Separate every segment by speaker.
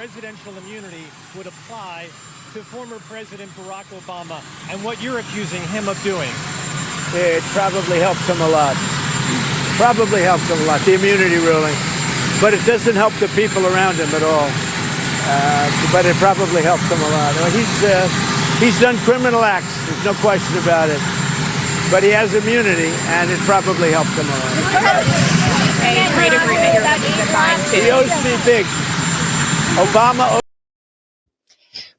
Speaker 1: presidential immunity would apply to former President Barack Obama and what you're accusing him of doing?
Speaker 2: It probably helps him a lot. Probably helps him a lot, the immunity ruling. But it doesn't help the people around him at all. But it probably helps him a lot. He's done criminal acts, there's no question about it. But he has immunity, and it probably helps him a lot.
Speaker 3: A trade agreement you're looking to sign too.
Speaker 2: He owes me big. Obama.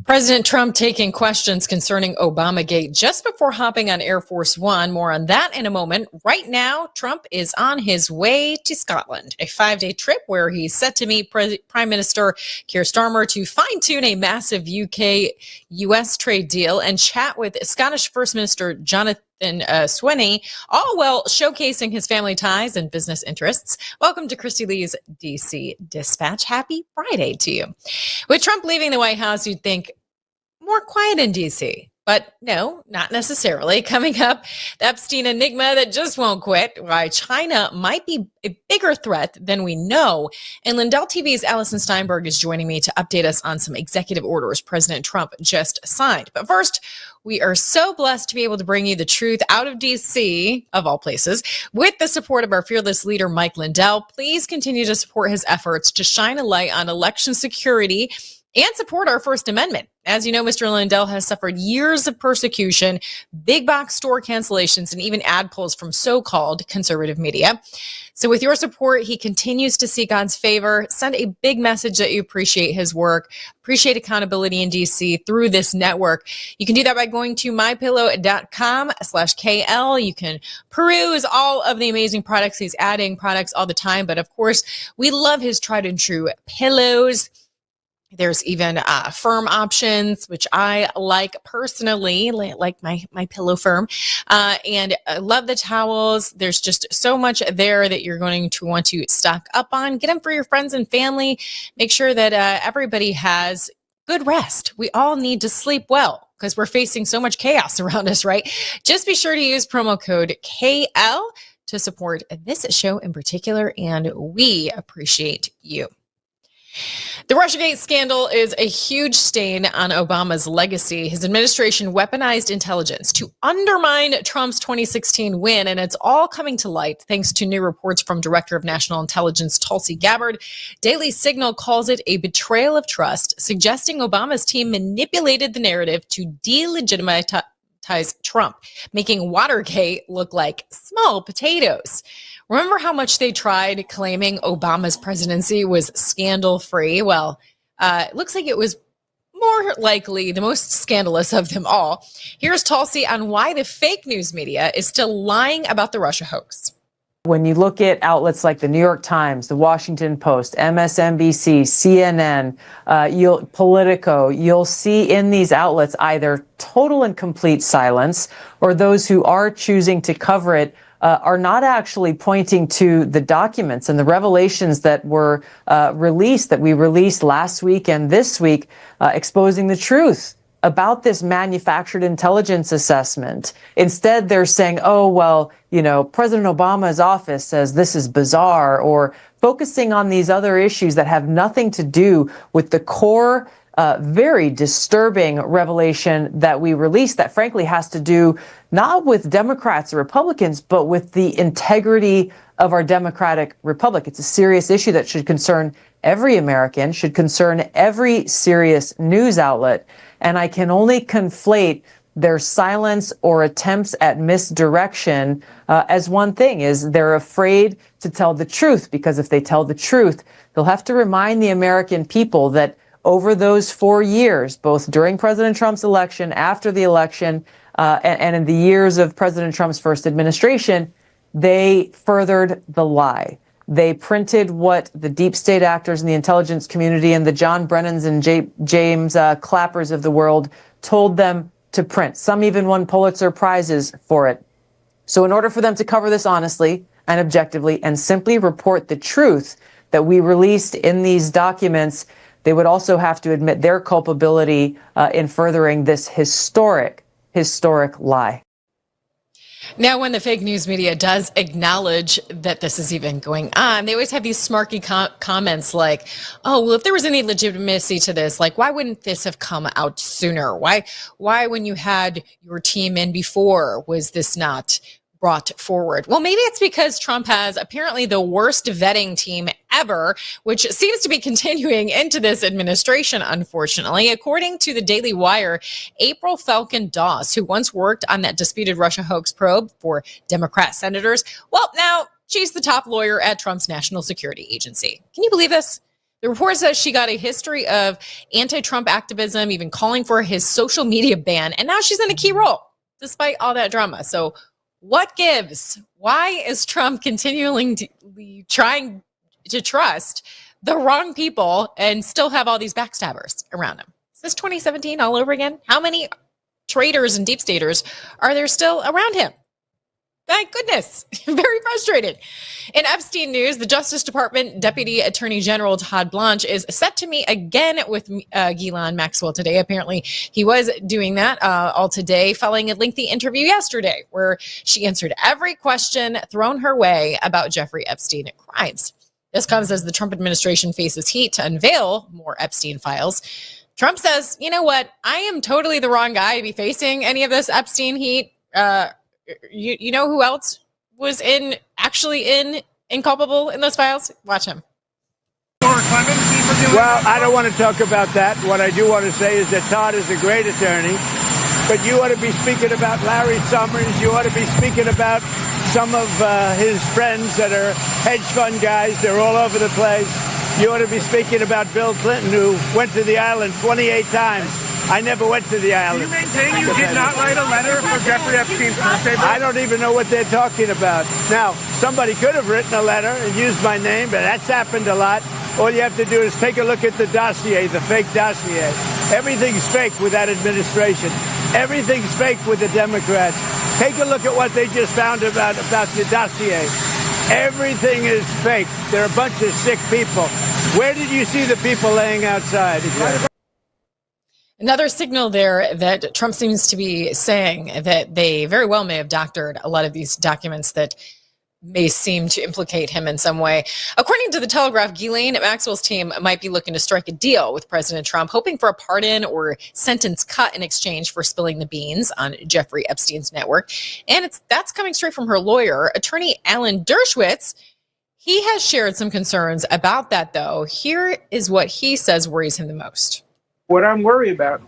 Speaker 4: President Trump taking questions concerning Obamagate just before hopping on Air Force One. More on that in a moment. Right now, Trump is on his way to Scotland, a 5-day trip where he's set to meet Prime Minister Keir Starmer to fine-tune a massive UK-US trade deal and chat with Scottish First Minister Jonathan Swinney, all while showcasing his family ties and business interests. Welcome to Christy Lee's DC Dispatch. Happy Friday to you. With Trump leaving the White House, you'd think more quiet in DC. But no, not necessarily. Coming up, the Epstein enigma that just won't quit, why China might be a bigger threat than we know. And LindellTV's Allison Steinberg is joining me to update us on some executive orders President Trump just signed. But first, we are so blessed to be able to bring you the truth out of DC, of all places, with the support of our fearless leader, Mike Lindell. Please continue to support his efforts to shine a light on election security and support our First Amendment. As you know, Mr. Lindell has suffered years of persecution, big box store cancellations, and even ad pulls from so-called conservative media. So with your support, he continues to seek God's favor. Send a big message that you appreciate his work, appreciate accountability in DC through this network. You can do that by going to mypillow.com/KL. You can peruse all of the amazing products. He's adding products all the time. But of course, we love his tried and true pillows. There's even firm options, which I like personally, like my pillow firm. And I love the towels. There's just so much there that you're going to want to stock up on. Get them for your friends and family. Make sure that everybody has good rest. We all need to sleep well because we're facing so much chaos around us, right? Just be sure to use promo code KL to support this show in particular, and we appreciate you. The Russiagate scandal is a huge stain on Obama's legacy. His administration weaponized intelligence to undermine Trump's 2016 win, and it's all coming to light thanks to new reports from Director of National Intelligence Tulsi Gabbard. Daily Signal calls it a betrayal of trust, suggesting Obama's team manipulated the narrative to delegitimize Trump, making Watergate look like small potatoes. Remember how much they tried claiming Obama's presidency was scandal-free? Well, it looks like it was more likely the most scandalous of them all. Here's Tulsi on why the fake news media is still lying about the Russia hoax.
Speaker 5: When you look at outlets like the New York Times, the Washington Post, MSNBC, CNN, Politico, you'll see in these outlets either total and complete silence, or those who are choosing to cover it are not actually pointing to the documents and the revelations that were released, that we released last week and this week, exposing the truth about this manufactured intelligence assessment. Instead, they're saying, oh, well, President Obama's office says this is bizarre, or focusing on these other issues that have nothing to do with the core very disturbing revelation that we released that frankly has to do not with Democrats or Republicans, but with the integrity of our democratic republic. It's a serious issue that should concern every American, should concern every serious news outlet. And I can only conflate their silence or attempts at misdirection as one thing, is they're afraid to tell the truth, because if they tell the truth, they'll have to remind the American people that over those 4 years, both during President Trump's election, after the election, and in the years of President Trump's first administration, they furthered the lie. They printed what the deep state actors in the intelligence community and the John Brennans and James Clappers of the world told them to print. Some even won Pulitzer Prizes for it. So in order for them to cover this honestly and objectively and simply report the truth that we released in these documents, they would also have to admit their culpability in furthering this historic lie.
Speaker 4: Now, when the fake news media does acknowledge that this is even going on, they always have these smarky comments like, oh, well, if there was any legitimacy to this, like, why wouldn't this have come out sooner? Why when you had your team in before, was this not brought forward? Well, maybe it's because Trump has apparently the worst vetting team ever, which seems to be continuing into this administration, unfortunately. According to the Daily Wire, April Falcon Doss, who once worked on that disputed Russia hoax probe for Democrat senators, well, now she's the top lawyer at Trump's National Security Agency. Can you believe this? The report says she got a history of anti-Trump activism, even calling for his social media ban, and now she's in a key role, despite all that drama. So what gives? Why is Trump continually trying to trust the wrong people and still have all these backstabbers around him? Is this 2017 all over again? How many traitors and deep staters are there still around him? My goodness, very frustrated. In Epstein news, the Justice Department Deputy Attorney General Todd Blanche is set to meet again with Ghislaine Maxwell today. Apparently, he was doing that all today, following a lengthy interview yesterday where she answered every question thrown her way about Jeffrey Epstein crimes. This comes as the Trump administration faces heat to unveil more Epstein files. Trump says, you know what? I am totally the wrong guy to be facing any of this Epstein heat. You know who else was inculpable in those files? Watch him.
Speaker 2: Well, I don't want to talk about that. What I do want to say is that Todd is a great attorney, but you ought to be speaking about Larry Summers. You ought to be speaking about some of his friends that are hedge fund guys. They're all over the place. You ought to be speaking about Bill Clinton, who went to the island 28 times. I never went to the island.
Speaker 6: Do you maintain you did not write a letter for Jeffrey Epstein's birthday?
Speaker 2: I don't even know what they're talking about. Now, somebody could have written a letter and used my name, but that's happened a lot. All you have to do is take a look at the dossier, the fake dossier. Everything's fake with that administration. Everything's fake with the Democrats. Take a look at what they just found about the dossier. Everything is fake. They're a bunch of sick people. Where did you see the people laying outside?
Speaker 4: Another signal there that Trump seems to be saying that they very well may have doctored a lot of these documents that may seem to implicate him in some way. According to the Telegraph, Ghislaine Maxwell's team might be looking to strike a deal with President Trump, hoping for a pardon or sentence cut in exchange for spilling the beans on Jeffrey Epstein's network. And that's coming straight from her lawyer, attorney Alan Dershowitz. He has shared some concerns about that, though. Here is what he says worries him the most.
Speaker 7: What I'm worried about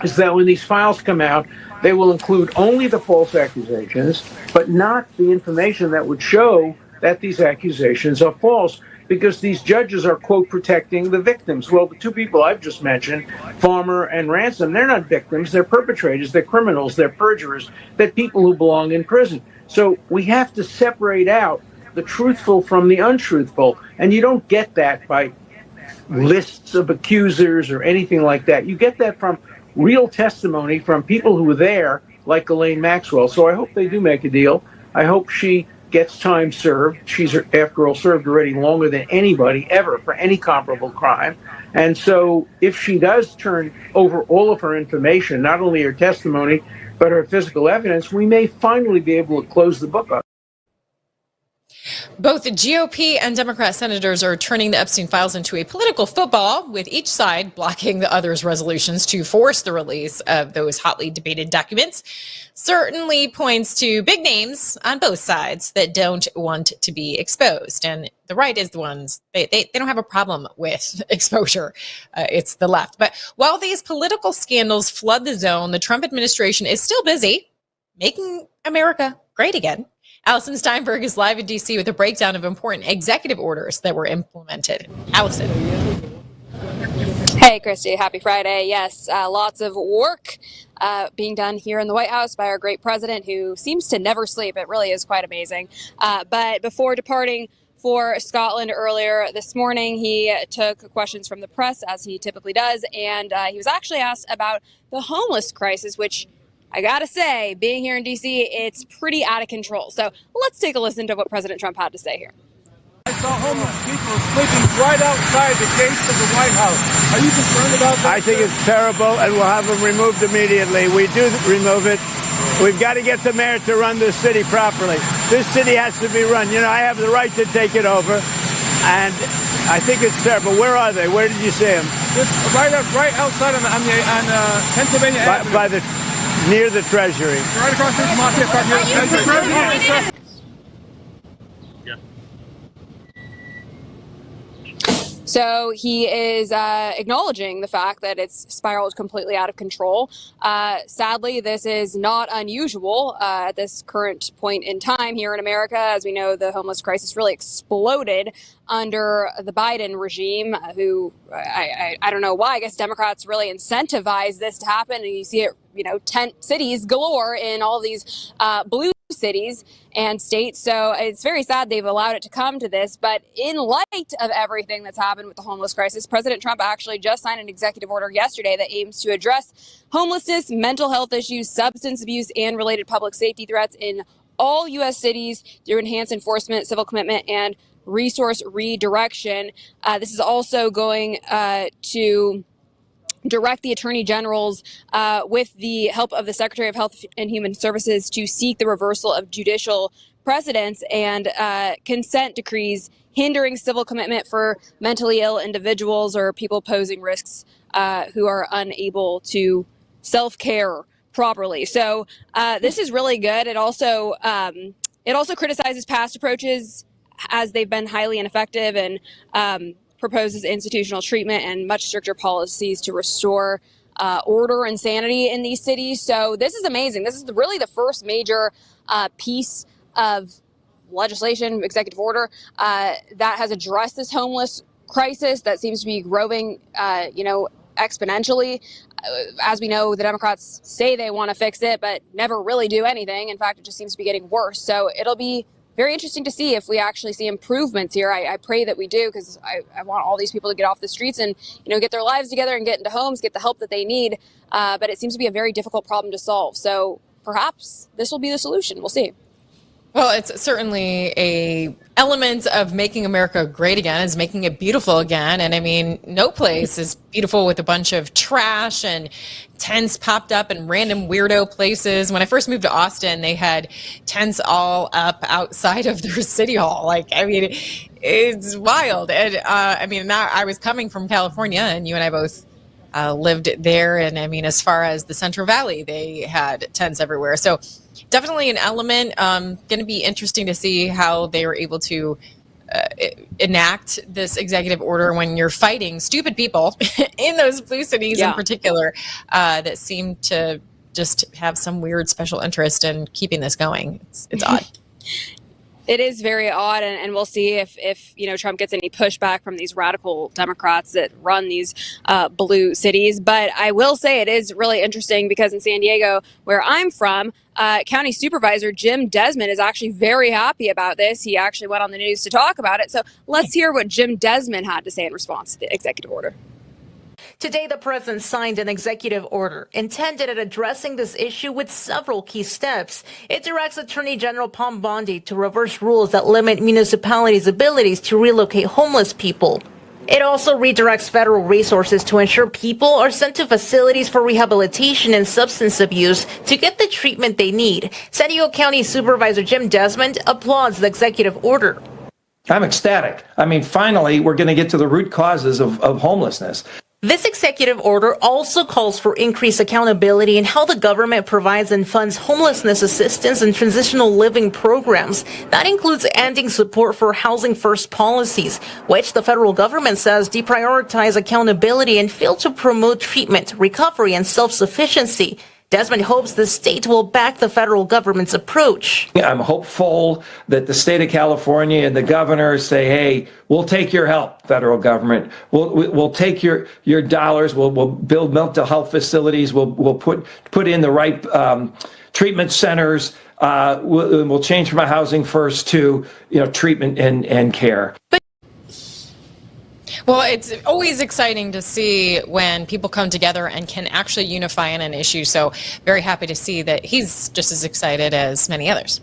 Speaker 7: is that when these files come out, they will include only the false accusations, but not the information that would show that these accusations are false, because these judges are, quote, protecting the victims. Well, the two people I've just mentioned, Farmer and Ransom, they're not victims. They're perpetrators. They're criminals. They're perjurers. They're people who belong in prison. So we have to separate out the truthful from the untruthful, and you don't get that by lists of accusers or anything like that. You get that from real testimony from people who were there, like Ghislaine Maxwell. So I hope they do make a deal. I hope she gets time served. She's, after all, served already longer than anybody ever for any comparable crime. And so if she does turn over all of her information, not only her testimony, but her physical evidence, we may finally be able to close the book up.
Speaker 4: Both the GOP and Democrat senators are turning the Epstein files into a political football, with each side blocking the other's resolutions to force the release of those hotly debated documents. Certainly points to big names on both sides that don't want to be exposed. And the right is the ones, they don't have a problem with exposure. It's the left. But while these political scandals flood the zone, the Trump administration is still busy making America great again. Allison Steinberg is live in D.C. with a breakdown of important executive orders that were implemented. Allison.
Speaker 3: Hey, Christy. Happy Friday. Yes, lots of work being done here in the White House by our great president, who seems to never sleep. It really is quite amazing. But before departing for Scotland earlier this morning, he took questions from the press, as he typically does, and he was actually asked about the homeless crisis, which I gotta say, being here in D.C., it's pretty out of control. So let's take a listen to what President Trump had to say here.
Speaker 6: I saw homeless people sleeping right outside the gates of the White House. Are you concerned about that?
Speaker 2: I think it's terrible, and we'll have them removed immediately. We do remove it. We've got to get the mayor to run this city properly. This city has to be run. You know, I have the right to take it over, and I think it's terrible. Where are they? Where did you see them?
Speaker 6: Just right outside on Pennsylvania Avenue.
Speaker 2: Near the Treasury.
Speaker 6: Right across the Mafia Park near the Treasury.
Speaker 3: So he is acknowledging the fact that it's spiraled completely out of control. Sadly, this is not unusual at this current point in time here in America. As we know, the homeless crisis really exploded under the Biden regime, who I don't know why. I guess Democrats really incentivize this to happen. And you see it, tent cities galore in all these blue cities and states. So it's very sad they've allowed it to come to this. But in light of everything that's happened with the homeless crisis, President Trump actually just signed an executive order yesterday that aims to address homelessness, mental health issues, substance abuse, and related public safety threats in all U.S. cities through enhanced enforcement, civil commitment, and resource redirection. This is also going to direct the attorney generals with the help of the Secretary of Health and Human Services to seek the reversal of judicial precedents and consent decrees hindering civil commitment for mentally ill individuals or people posing risks who are unable to self-care properly. So this is really good. It also criticizes past approaches as they've been highly ineffective, and proposes institutional treatment and much stricter policies to restore order and sanity in these cities. So this is amazing. This is really the first major piece of legislation, executive order, that has addressed this homeless crisis that seems to be growing, exponentially. As we know, the Democrats say they want to fix it, but never really do anything. In fact, it just seems to be getting worse. So it'll be very interesting to see if we actually see improvements here. I pray that we do, because I want all these people to get off the streets and get their lives together and get into homes, get the help that they need. But it seems to be a very difficult problem to solve. So perhaps this will be the solution. We'll see.
Speaker 4: Well, it's certainly a element of making America great again, is making it beautiful again. And I mean, no place is beautiful with a bunch of trash and tents popped up in random weirdo places. When I first moved to Austin, they had tents all up outside of their city hall. Like, I mean, it's wild. And now I was coming from California, and you and I both lived there. And I mean, as far as the Central Valley, they had tents everywhere. So definitely an element. Going to be interesting to see how they were able to enact this executive order when you're fighting stupid people in those blue cities in particular that seem to just have some weird special interest in keeping this going. It's odd.
Speaker 3: It is very odd, and we'll see if Trump gets any pushback from these radical Democrats that run these blue cities. But I will say it is really interesting because in San Diego, where I'm from, County Supervisor Jim Desmond is actually very happy about this. He actually went on the news to talk about it. So let's hear what Jim Desmond had to say in response to the executive order.
Speaker 8: Today, the president signed an executive order intended at addressing this issue with several key steps. It directs Attorney General Pam Bondi to reverse rules that limit municipalities' abilities to relocate homeless people. It also redirects federal resources to ensure people are sent to facilities for rehabilitation and substance abuse to get the treatment they need. San Diego County Supervisor Jim Desmond applauds the executive order.
Speaker 9: I'm ecstatic. I mean, finally, we're going to get to the root causes of homelessness.
Speaker 8: This executive order also calls for increased accountability in how the government provides and funds homelessness assistance and transitional living programs. That includes ending support for housing first policies, which the federal government says deprioritize accountability and fail to promote treatment, recovery, and self-sufficiency. Desmond hopes the state will back the federal government's approach.
Speaker 9: I'm hopeful that the state of California and the governor say, hey, we'll take your help, federal government. We'll take your dollars. We'll build mental health facilities. We'll put in the right treatment centers. We'll change from a housing first to treatment and care.
Speaker 4: Well, it's always exciting to see when people come together and can actually unify on an issue. So very happy to see that he's just as excited as many others.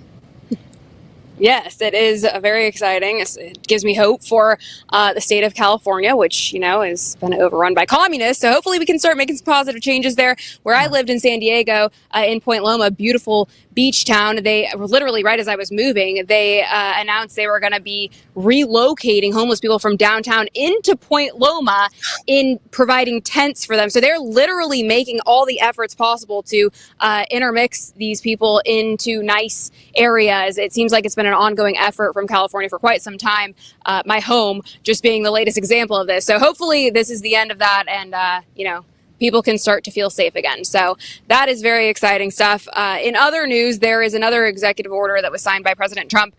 Speaker 3: Yes, it is very exciting. It gives me hope for the state of California, which, has been overrun by communists. So hopefully we can start making some positive changes there. Where I lived in San Diego, in Point Loma, beautiful beach town, they literally, right as I was moving, they announced they were going to be relocating homeless people from downtown into Point Loma in providing tents for them. So they're literally making all the efforts possible to intermix these people into nice areas. It seems like it's been an ongoing effort from California for quite some time. My home just being the latest example of this. So hopefully this is the end of that, and people can start to feel safe again. So that is very exciting stuff. In other news, there is another executive order that was signed by President Trump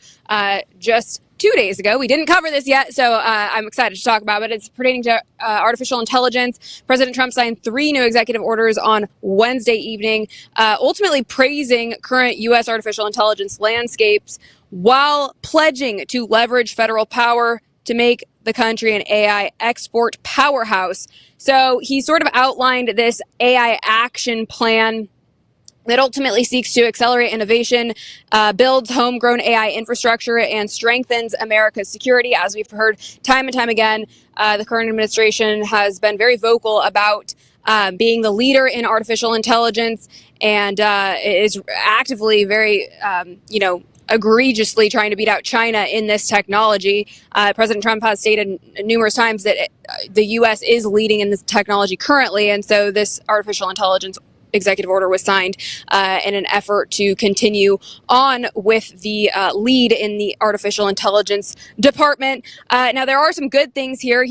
Speaker 3: just 2 days ago. We didn't cover this yet, so I'm excited to talk about it. It's pertaining to artificial intelligence. President Trump signed 3 new executive orders on Wednesday evening, ultimately praising current U.S. artificial intelligence landscapes while pledging to leverage federal power to make the country an AI export powerhouse. So he sort of outlined this AI action plan that ultimately seeks to accelerate innovation, builds homegrown AI infrastructure, and strengthens America's security. As we've heard time and time again, the current administration has been very vocal about being the leader in artificial intelligence, and is actively very, egregiously trying to beat out China in this technology. President Trump has stated numerous times that the U.S. is leading in this technology currently, and so this artificial intelligence executive order was signed in an effort to continue on with the lead in the artificial intelligence department. Now, there are some good things here.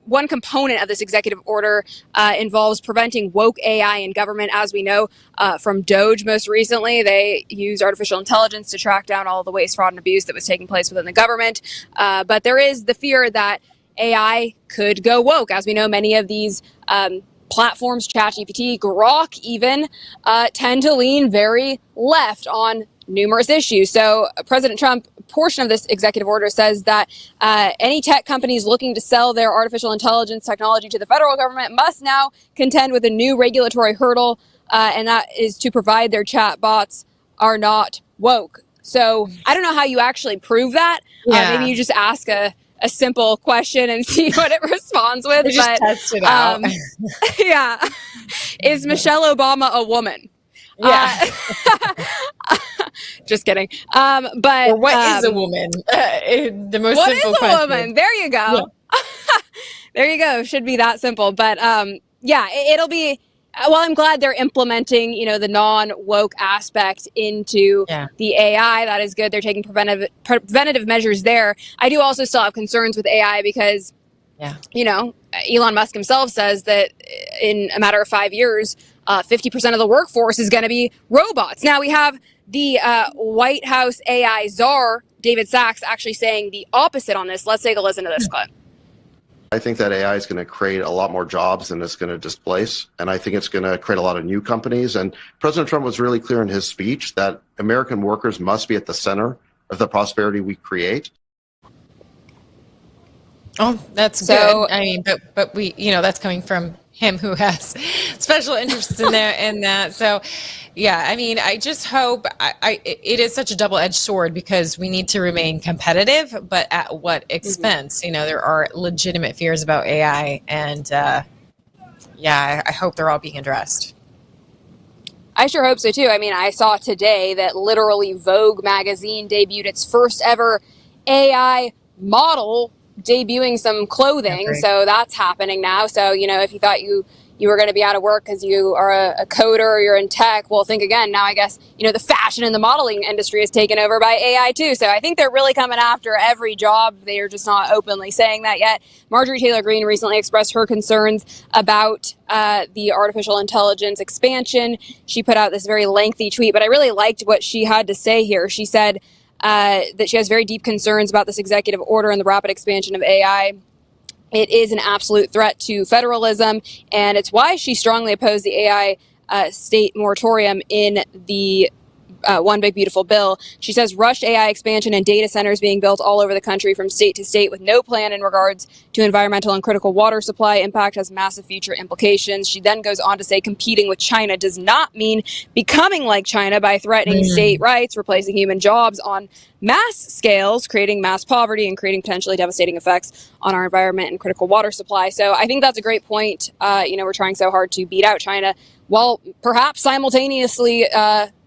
Speaker 3: One component of this executive order involves preventing woke AI in government. As we know from DOGE most recently, they used artificial intelligence to track down all the waste, fraud, and abuse that was taking place within the government. But there is the fear that AI could go woke. As we know, many of these platforms, ChatGPT, Grok even, tend to lean very left on numerous issues. So President Trump, portion of this executive order says that any tech companies looking to sell their artificial intelligence technology to the federal government must now contend with a new regulatory hurdle, and that is to provide their chatbots are not woke. So I don't know how you actually prove that. Maybe you just ask a simple question and see what it responds with.
Speaker 4: Just test it out.
Speaker 3: Yeah. Is Michelle Obama a woman?
Speaker 4: Yeah.
Speaker 3: Just kidding. But
Speaker 4: or what is a woman? The most
Speaker 3: what
Speaker 4: simple
Speaker 3: is a
Speaker 4: question.
Speaker 3: woman? There you go. Yeah. There you go. Should be that simple. But it'll be. Well, I'm glad they're implementing, the non-woke aspect into the AI. That is good. They're taking preventative measures there. I do also still have concerns with AI because, Elon Musk himself says that in a matter of 5 years, 50% of the workforce is going to be robots. Now, we have the White House AI czar, David Sachs, actually saying the opposite on this. Let's take a listen to this clip.
Speaker 10: I think that AI is going to create a lot more jobs than it's going to displace. And I think it's going to create a lot of new companies. And President Trump was really clear in his speech that American workers must be at the center of the prosperity we create.
Speaker 4: Oh, that's good. I mean, but we, that's coming from him who has special interests in that. So, yeah, I mean, I just hope it is such a double-edged sword because we need to remain competitive, but at what expense? There are legitimate fears about AI, and I hope they're all being addressed.
Speaker 3: I sure hope so too. I mean, I saw today that literally Vogue magazine debuted its first ever AI model debuting some clothing. So that's happening now. So, if you thought you were going to be out of work because you are a coder or you're in tech, well, think again. Now, I guess, the fashion and the modeling industry is taken over by AI too. So I think they're really coming after every job. They are just not openly saying that yet. Marjorie Taylor Greene recently expressed her concerns about the artificial intelligence expansion. She put out this very lengthy tweet, but I really liked what she had to say here. She said that she has very deep concerns about this executive order and the rapid expansion of AI. It is an absolute threat to federalism, and it's why she strongly opposed the AI state moratorium in the One Big Beautiful Bill. She says rushed AI expansion and data centers being built all over the country from state to state with no plan in regards to environmental and critical water supply impact has massive future implications. She then goes on to say competing with China does not mean becoming like China by threatening state rights, replacing human jobs on mass scales, creating mass poverty, and creating potentially devastating effects on our environment and critical water supply. So I think that's a great point. We're trying so hard to beat out China while perhaps simultaneously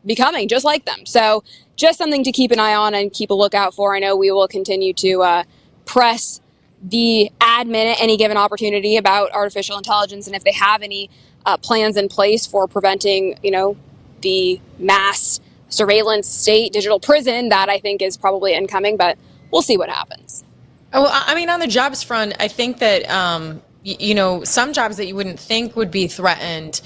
Speaker 3: becoming just like them. So just something to keep an eye on and keep a lookout for. I know we will continue to press the admin at any given opportunity about artificial intelligence and if they have any plans in place for preventing, the mass surveillance state digital prison that I think is probably incoming, but we'll see what happens.
Speaker 4: Oh, I mean, on the jobs front, I think that, some jobs that you wouldn't think would be threatened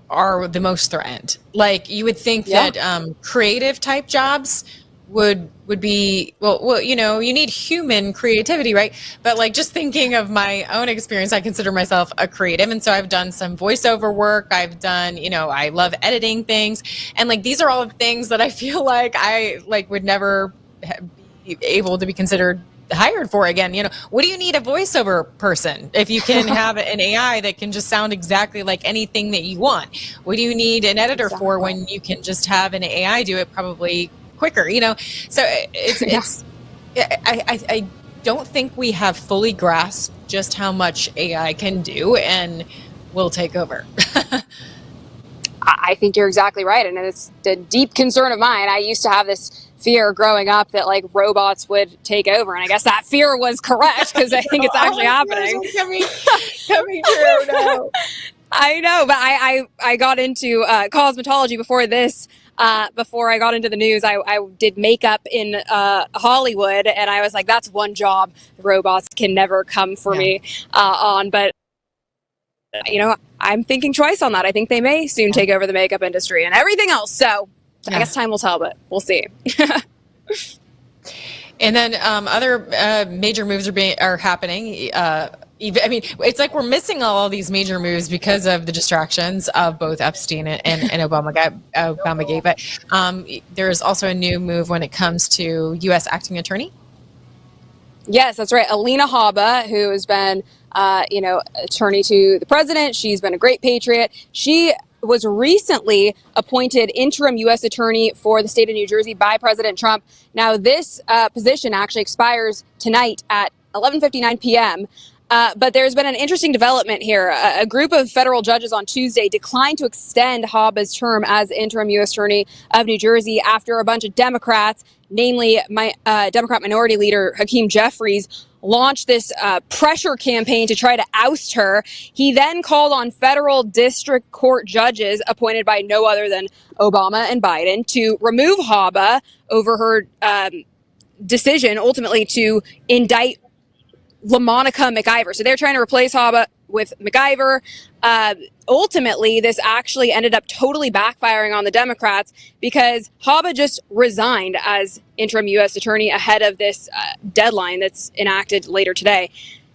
Speaker 4: are the most threatened. Like you would think that creative type jobs would be, you need human creativity, right? But like just thinking of my own experience, I consider myself a creative. And so I've done some voiceover work. I've done, I love editing things. And like, these are all things that I feel like I would never be able to be considered hired for again. What do you need a voiceover person if you can have an AI that can just sound exactly like anything that you want? What do you need an editor for when you can just have an AI do it probably quicker? So I don't think we have fully grasped just how much AI can do and will take over.
Speaker 3: I think you're exactly right. And it's a deep concern of mine. I used to have this fear growing up that like robots would take over. And I guess that fear was correct because I think it's actually happening.
Speaker 4: Coming true. No.
Speaker 3: I know, but I got into cosmetology before this. Before I got into the news, I did makeup in Hollywood, and I was like, that's one job the robots can never come for me on. But, I'm thinking twice on that. I think they may soon take over the makeup industry and everything else. So I guess time will tell, but we'll see.
Speaker 4: And then other major moves are happening. It's like we're missing all these major moves because of the distractions of both Epstein and Obamagate. But there's also a new move when it comes to U.S. acting attorney.
Speaker 3: Yes, that's right. Alina Habba, who has been, attorney to the president. She's been a great patriot. She was recently appointed interim U.S. attorney for the state of New Jersey by President Trump. Now, this position actually expires tonight at 11:59 p.m. But there's been an interesting development here. A group of federal judges on Tuesday declined to extend Habba's term as interim U.S. attorney of New Jersey after a bunch of Democrats, namely Democrat Minority Leader Hakeem Jeffries, launched this pressure campaign to try to oust her. He then called on federal district court judges appointed by no other than Obama and Biden to remove Habba over her decision ultimately to indict LaMonica McIver. So they're trying to replace Habba with McIver. Ultimately, this actually ended up totally backfiring on the Democrats because Habba just resigned as interim U.S. attorney ahead of this deadline that's enacted later today.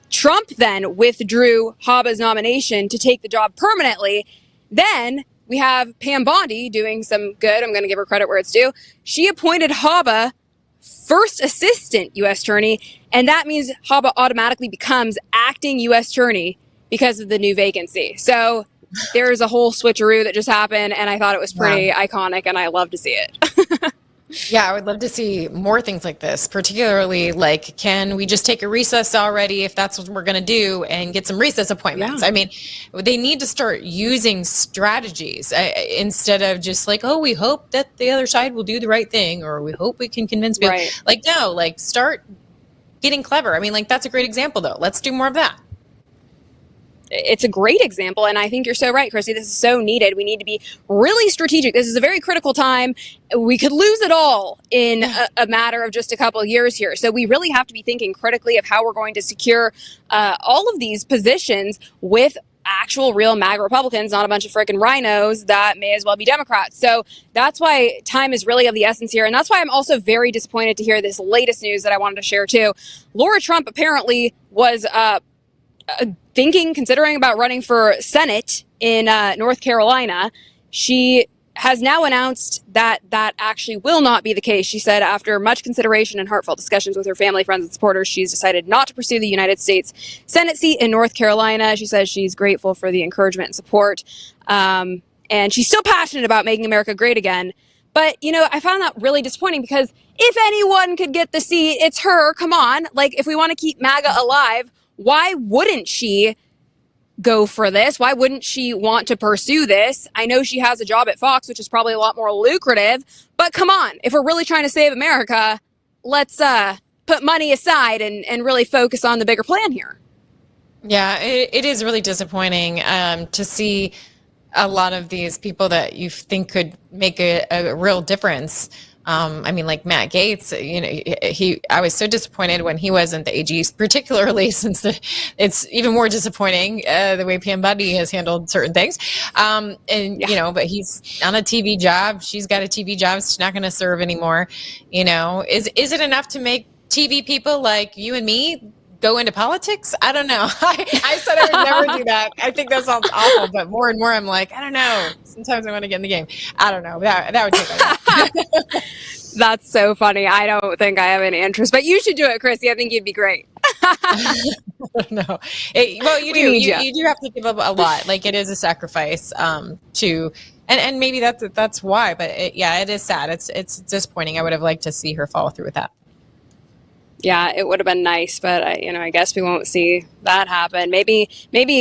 Speaker 3: Trump then withdrew Habba's nomination to take the job permanently. Then we have Pam Bondi doing some good. I'm going to give her credit where it's due. She appointed Habba first assistant U.S. attorney, and that means Habba automatically becomes acting U.S. attorney because of the new vacancy. So there's a whole switcheroo that just happened, and I thought it was pretty iconic, and I love to see it.
Speaker 4: Yeah, I would love to see more things like this, particularly like, can we just take a recess already if that's what we're going to do and get some recess appointments? I mean, they need to start using strategies instead of just like, oh, we hope that the other side will do the right thing, or we hope we can convince people. Like, no, like start getting clever. I mean, like that's a great example though. Let's do more of that.
Speaker 3: It's a great example, and I think you're so right, Chrissy. This is so needed. We need to be really strategic. This is a very critical time. We could lose it all in a matter of just a couple of years here. So we really have to be thinking critically of how we're going to secure all of these positions with actual real MAGA Republicans, not a bunch of freaking rhinos that may as well be Democrats. So that's why time is really of the essence here. And that's why I'm also very disappointed to hear this latest news that I wanted to share too. Laura Trump apparently was considering about running for Senate in North Carolina. She has now announced that that actually will not be the case. She said after much consideration and heartfelt discussions with her family, friends, and supporters, she's decided not to pursue the United States Senate seat in North Carolina. She says she's grateful for the encouragement and support. And she's still passionate about making America great again. But, I found that really disappointing because if anyone could get the seat, it's her. Come on. Like, if we want to keep MAGA alive, why wouldn't she go for this? Why wouldn't she want to pursue this? I know she has a job at Fox, which is probably a lot more lucrative, but come on, if we're really trying to save America, let's put money aside and really focus on the bigger plan here.
Speaker 4: Yeah, it is really disappointing to see a lot of these people that you think could make a real difference. I mean, like Matt Gaetz, I was so disappointed when he wasn't the AG, particularly since it's even more disappointing the way Pam Bundy has handled certain things. But he's on a TV job. She's got a TV job. She's not going to serve anymore. Is it enough to make TV people like you and me go into politics? I don't know. I said I would never do that. I think that sounds awful, but more and more I'm like, I don't know. Sometimes I want to get in the game. I don't know. That would take a lot.
Speaker 3: That's so funny. I don't think I have any interest, but you should do it, Chrissy. I think you'd be great.
Speaker 4: No. You do. You do have to give up a lot. Like, it is a sacrifice to, and maybe that's why, but it is sad. It's disappointing. I would have liked to see her follow through with that.
Speaker 3: Yeah, it would have been nice, but I guess we won't see that happen. Maybe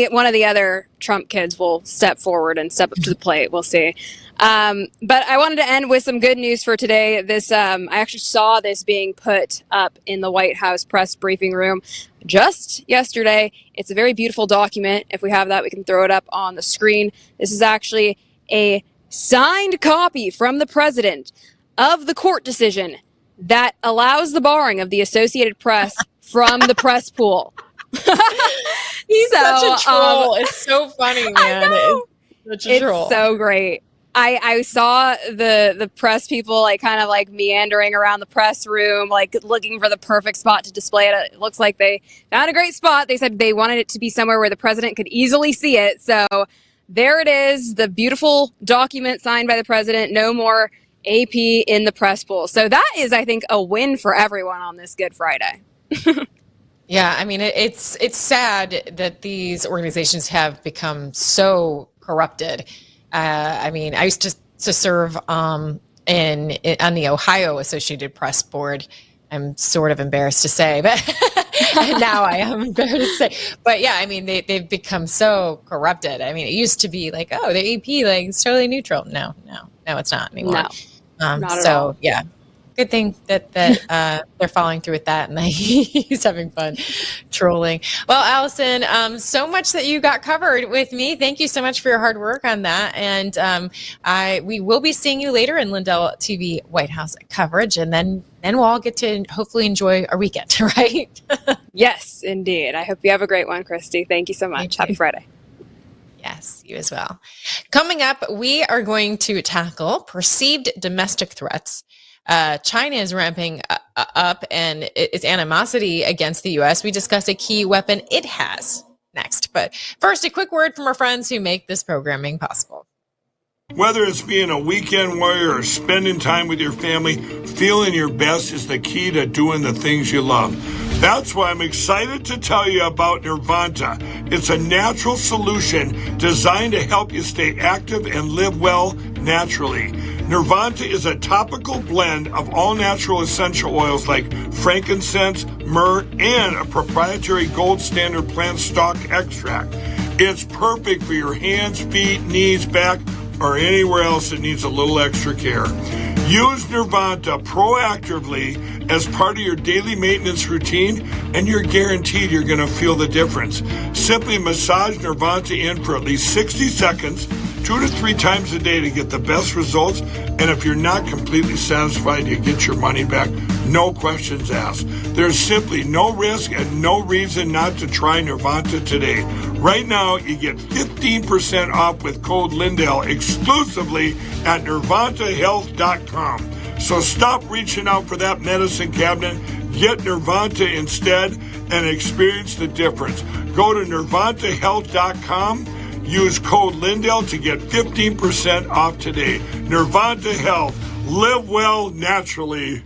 Speaker 3: one of the other Trump kids will step forward and step up to the plate. We'll see. But I wanted to end with some good news for today. This I actually saw this being put up in the White House press briefing room just yesterday. It's a very beautiful document. If we have that, we can throw it up on the screen. This is actually a signed copy from the president of the court decision that allows the barring of the Associated Press from the press pool.
Speaker 4: He's such a troll. It's so funny, man.
Speaker 3: I know.
Speaker 4: It's such a troll.
Speaker 3: It's so great. I saw the press people meandering around the press room, looking for the perfect spot to display it. It looks like they found a great spot. They said they wanted it to be somewhere where the president could easily see it. So there it is, the beautiful document signed by the president. No more AP in the press pool. So that is, I think, a win for everyone on this Good Friday.
Speaker 4: Yeah, I mean, it's sad that these organizations have become so corrupted. I mean, I used to serve on the Ohio Associated Press Board. I'm sort of embarrassed to say, but now I am embarrassed to say. But yeah, I mean, they've become so corrupted. I mean, it used to be like, oh, the AP, it's totally neutral. No, it's not anymore.
Speaker 3: No. Not at
Speaker 4: so
Speaker 3: all.
Speaker 4: Yeah, good thing that they're following through with that and that he's having fun trolling. Well, Allison, so much that you got covered with me. Thank you so much for your hard work on that. And we will be seeing you later in LindellTV White House coverage, and then we'll all get to hopefully enjoy our weekend, right?
Speaker 3: Yes, indeed. I hope you have a great one, Christy. Thank you so much. Happy Friday.
Speaker 4: Yes, you as well. Coming up, we are going to tackle perceived domestic threats. China is ramping up and its animosity against the U.S. We discuss a key weapon it has next. But first, a quick word from our friends who make this programming possible.
Speaker 11: Whether it's being a weekend warrior or spending time with your family, feeling your best is the key to doing the things you love. That's why I'm excited to tell you about Nirvanta. It's a natural solution designed to help you stay active and live well naturally. Nirvanta is a topical blend of all natural essential oils like frankincense, myrrh, and a proprietary gold standard plant stock extract. It's perfect for your hands, feet, knees, back, or anywhere else that needs a little extra care. Use Nirvanta proactively as part of your daily maintenance routine, and you're guaranteed you're going to feel the difference. Simply massage Nirvanta in for at least 60 seconds, 2 to 3 times a day to get the best results. And if you're not completely satisfied, you get your money back. No questions asked. There's simply no risk and no reason not to try Nirvanta today. Right now, you get 15% off with code Lindell exclusively at nirvantahealth.com. So stop reaching out for that medicine cabinet. Get Nirvanta instead and experience the difference. Go to nirvantahealth.com. Use code Lindell to get 15% off today. Nirvana Health. Live well naturally.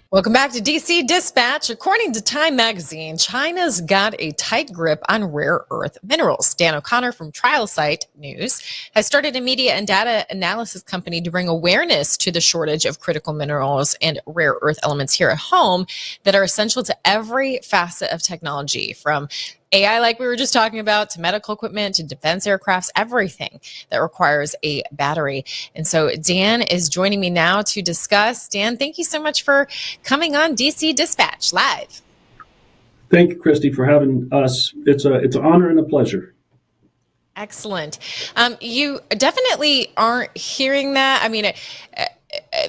Speaker 4: Welcome back to DC Dispatch. According to Time magazine, China's got a tight grip on rare earth minerals. Dan O'Connor from Trial Site News has started a media and data analysis company to bring awareness to the shortage of critical minerals and rare earth elements here at home that are essential to every facet of technology, from AI, like we were just talking about, to medical equipment, to defense aircrafts, everything that requires a battery. And so Dan is joining me now to discuss. Dan, thank you so much for coming on DC Dispatch Live.
Speaker 12: Thank you, Christy, for having us. It's an honor and a pleasure.
Speaker 4: Excellent. You definitely aren't hearing that. I mean,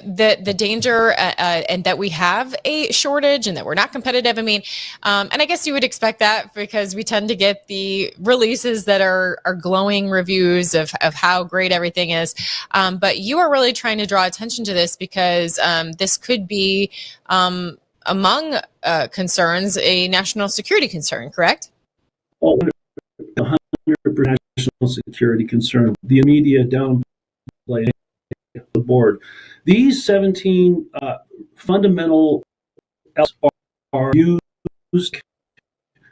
Speaker 4: the danger and that we have a shortage and that we're not competitive. I mean, and I guess you would expect that because we tend to get the releases that are glowing reviews of how great everything is. But you are really trying to draw attention to this because this could be among concerns, a national security concern, correct?
Speaker 12: Oh, 100% national security concern. The media downplay the board. These 17 fundamental elements are used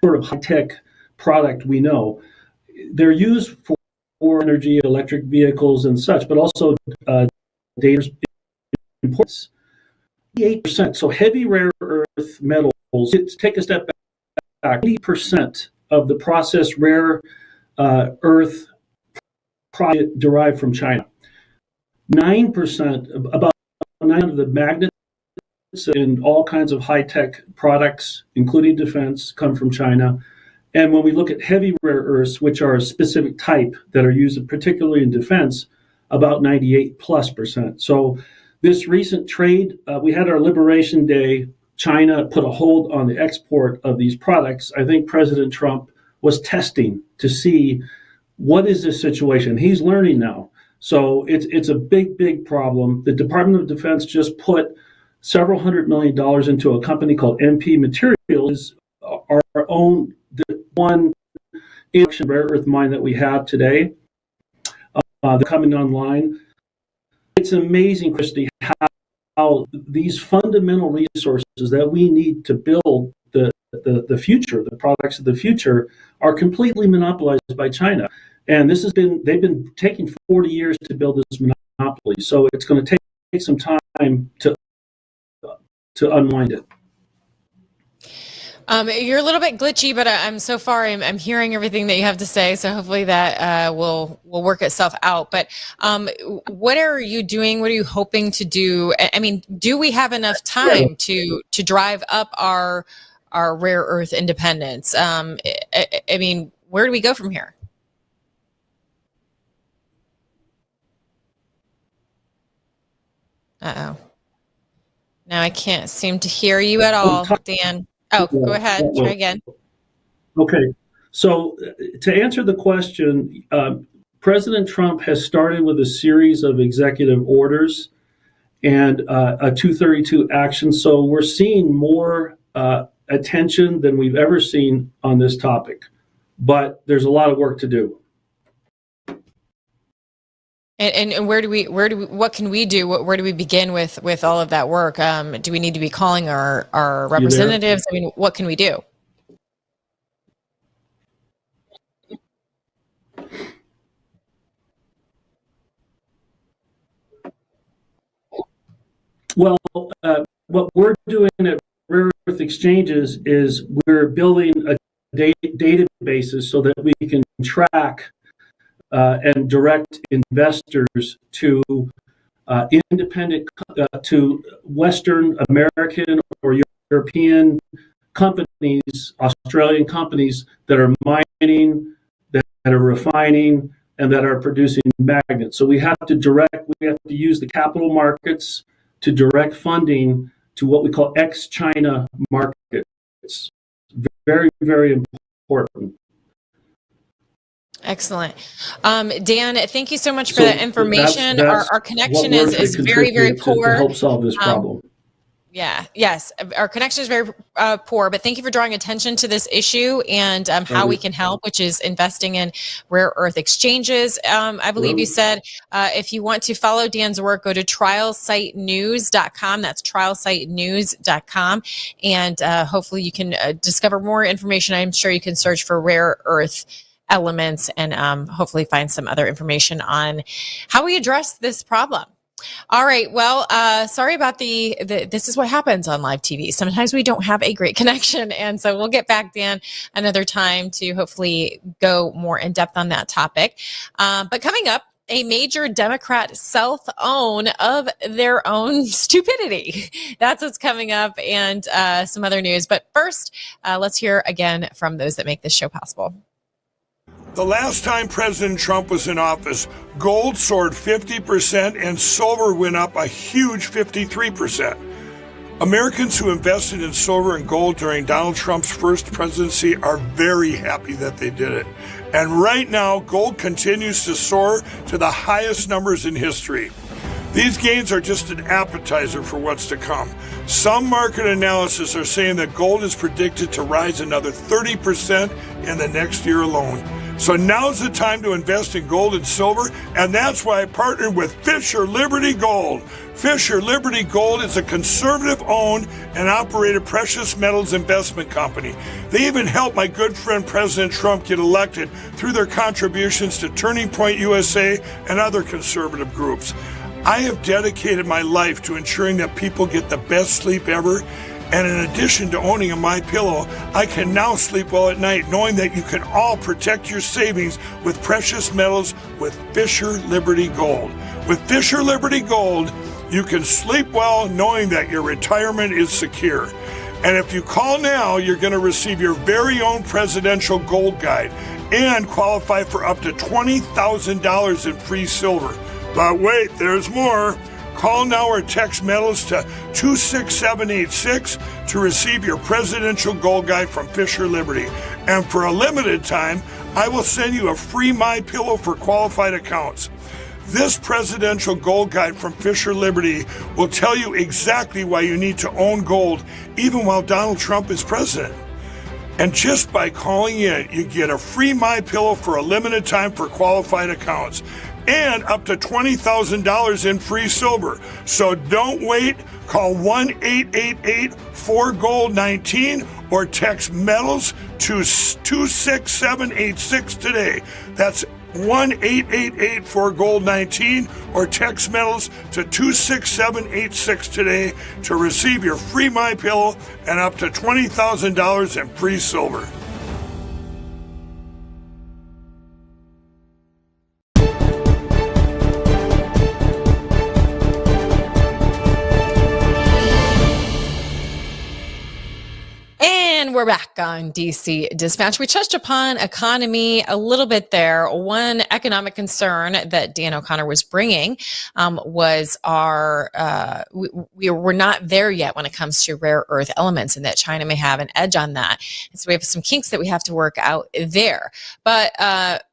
Speaker 12: sort of high-tech product we know. They're used for energy, electric vehicles and such, but also data importance. 88%. So heavy rare earth metals, take a step back, 80% of the processed rare earth product derived from China. 9%, about 9 of the magnets and all kinds of high-tech products, including defense, come from China. And when we look at heavy rare earths, which are a specific type that are used particularly in defense, about 98+%. So this recent trade, we had our Liberation Day. China put a hold on the export of these products. I think President Trump was testing to see what is this situation. He's learning now. So it's a big problem. The Department of Defense just put several $100 million into a company called MP Materials, our own one rare earth mine that we have today. They're coming online. It's amazing, Christy, how these fundamental resources that we need to build the future, the products of the future, are completely monopolized by China. And they've been taking 40 years to build this monopoly. So it's going to take some time to unwind it.
Speaker 4: You're a little bit glitchy, but I'm hearing everything that you have to say. So hopefully that will work itself out. But what are you doing? What are you hoping to do? I mean, do we have enough time to drive up our rare earth independence? I mean, where do we go from here? Uh-oh. Now I can't seem to hear you at all, Dan. Oh, go ahead. Try again.
Speaker 12: Okay. So to answer the question, President Trump has started with a series of executive orders and a 232 action. So we're seeing more attention than we've ever seen on this topic. But there's a lot of work to do.
Speaker 4: And what can we do? Where do we begin with all of that work? Do we need to be calling our representatives? I mean, what can we do?
Speaker 12: Well, what we're doing at Rare Earth Exchanges is we're building a databases so that we can track and direct investors to independent, to Western American or European companies, Australian companies that are mining, that are refining, and that are producing magnets. So we have to use the capital markets to direct funding to what we call ex-China markets. Very, very important.
Speaker 4: Excellent. Dan, thank you so much for
Speaker 12: So
Speaker 4: that information.
Speaker 12: that's
Speaker 4: Our
Speaker 12: what
Speaker 4: connection
Speaker 12: we're going to
Speaker 4: is very, very
Speaker 12: contribute to
Speaker 4: poor.
Speaker 12: help solve this
Speaker 4: Um,
Speaker 12: problem.
Speaker 4: Yeah, yes. Our connection is very poor, but thank you for drawing attention to this issue and how we can help, which is investing in rare earth exchanges. I believe you said if you want to follow Dan's work, go to trialsitenews.com. That's trialsitenews.com. And hopefully you can discover more information. I'm sure you can search for rare earth elements and hopefully find some other information on how we address this problem. All right. Well, sorry about this is what happens on live TV. Sometimes we don't have a great connection. And so we'll get back, Dan, another time to hopefully go more in depth on that topic. But coming up, a major Democrat self-own of their own stupidity. That's what's coming up, and some other news. But first, let's hear again from those that make this show possible.
Speaker 11: The last time President Trump was in office, gold soared 50% and silver went up a huge 53%. Americans who invested in silver and gold during Donald Trump's first presidency are very happy that they did it. And right now, gold continues to soar to the highest numbers in history. These gains are just an appetizer for what's to come. Some market analysts are saying that gold is predicted to rise another 30% in the next year alone. So now's the time to invest in gold and silver, and that's why I partnered with Fisher Liberty Gold. Fisher Liberty Gold is a conservative-owned and operated precious metals investment company. They even helped my good friend President Trump get elected through their contributions to Turning Point USA and other conservative groups. I have dedicated my life to ensuring that people get the best sleep ever. And in addition to owning a MyPillow, I can now sleep well at night knowing that you can all protect your savings with precious metals with Fisher Liberty Gold. With Fisher Liberty Gold, you can sleep well knowing that your retirement is secure. And if you call now, you're going to receive your very own presidential gold guide and qualify for up to $20,000 in free silver. But wait, there's more. Call now or text metals to 26786 to receive your presidential gold guide from Fisher Liberty. And for a limited time, I will send you a free MyPillow for qualified accounts. This presidential gold guide from Fisher Liberty will tell you exactly why you need to own gold even while Donald Trump is president. And just by calling in, you get a free MyPillow for a limited time for qualified accounts and up to $20,000 in free silver. So don't wait. Call 1-888-4GOLD-19 or text metals to 26786 today. That's 1-888-4GOLD-19 or text metals to 26786 today to receive your free MyPillow and up to $20,000 in free silver.
Speaker 4: And we're back on DC Dispatch. We touched upon economy a little bit there. One economic concern that Dan O'Connor was bringing was we were not there yet when it comes to rare earth elements, and that China may have an edge on that. And so we have some kinks that we have to work out there. But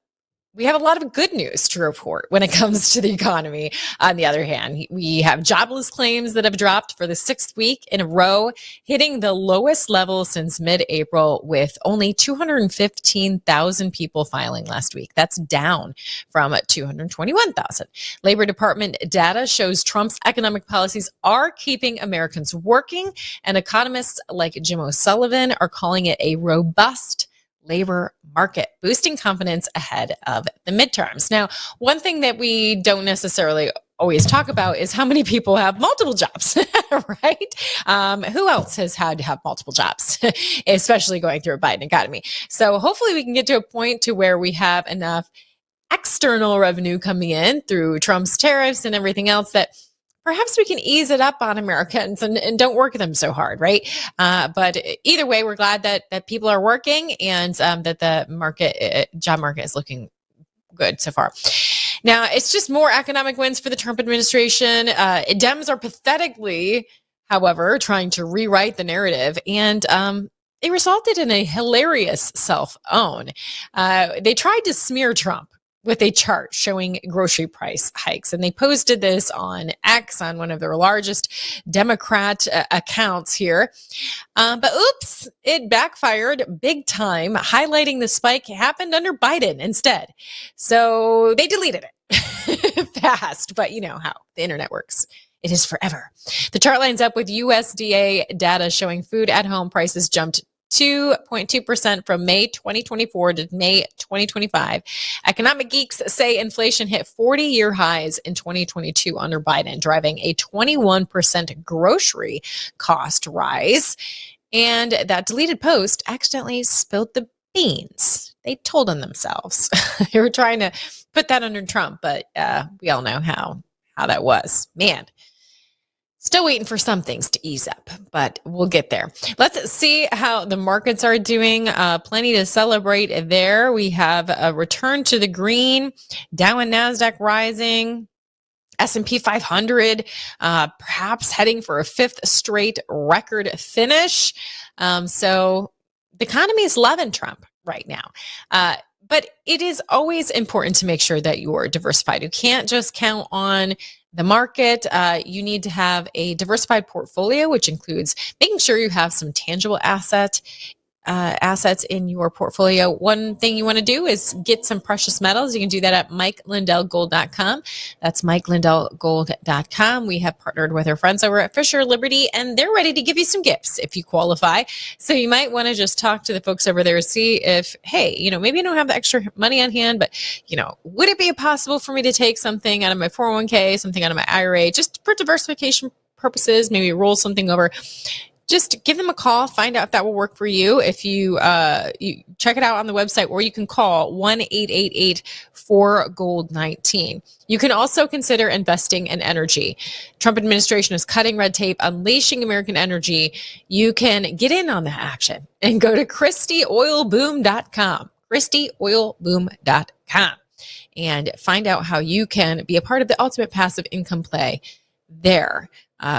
Speaker 4: we have a lot of good news to report when it comes to the economy. On the other hand, we have jobless claims that have dropped for the 6th week in a row, hitting the lowest level since mid-April with only 215,000 people filing last week. That's down from 221,000. Labor Department data shows Trump's economic policies are keeping Americans working, and economists like Jim O'Sullivan are calling it a robust labor market, boosting confidence ahead of the midterms. Now, one thing that we don't necessarily always talk about is how many people have multiple jobs, right? Who else has had to have multiple jobs, especially going through a Biden economy? So hopefully we can get to a point to where we have enough external revenue coming in through Trump's tariffs and everything else that perhaps we can ease it up on Americans and don't work them so hard, right? But either way, we're glad that people are working and that the job market is looking good so far. Now, it's just more economic wins for the Trump administration. Dems are pathetically, however, trying to rewrite the narrative and It resulted in a hilarious self-own. They tried to smear Trump with a chart showing grocery price hikes, and they posted this on X, on one of their largest Democrat accounts here. But oops, it backfired big time, highlighting the spike happened under Biden instead. So they deleted it fast, but you know how the internet works. It is forever. The chart lines up with USDA data showing food at home prices jumped 2.2% from May 2024 to May 2025. Economic geeks say inflation hit 40-year highs in 2022 under Biden, driving a 21% grocery cost rise. And that deleted post accidentally spilled the beans. They told on themselves. They were trying to put that under Trump, but we all know how that was. Man. Still waiting for some things to ease up, but we'll get there. Let's see how the markets are doing. Plenty to celebrate there. We have a return to the green. Dow and NASDAQ rising. S&P 500 perhaps heading for a fifth straight record finish. So the economy is loving Trump right now. But it is always important to make sure that you're diversified. You can't just count on the market. You need to have a diversified portfolio, which includes making sure you have some tangible assets in your portfolio. One thing you want to do is get some precious metals. You can do that at MikeLindellGold.com. That's MikeLindellGold.com. We have partnered with our friends over at Fisher Liberty, and they're ready to give you some gifts if you qualify. So you might want to just talk to the folks over there, see if, hey, maybe I don't have the extra money on hand, but, would it be possible for me to take something out of my 401k, something out of my IRA, just for diversification purposes, maybe roll something over? Just give them a call, find out if that will work for you. If you check it out on the website, or you can call 1-888-4GOLD19. You can also consider investing in energy. Trump administration is cutting red tape, unleashing American energy. You can get in on the action and go to ChristieOilBoom.com, ChristieOilBoom.com, and find out how you can be a part of the ultimate passive income play there.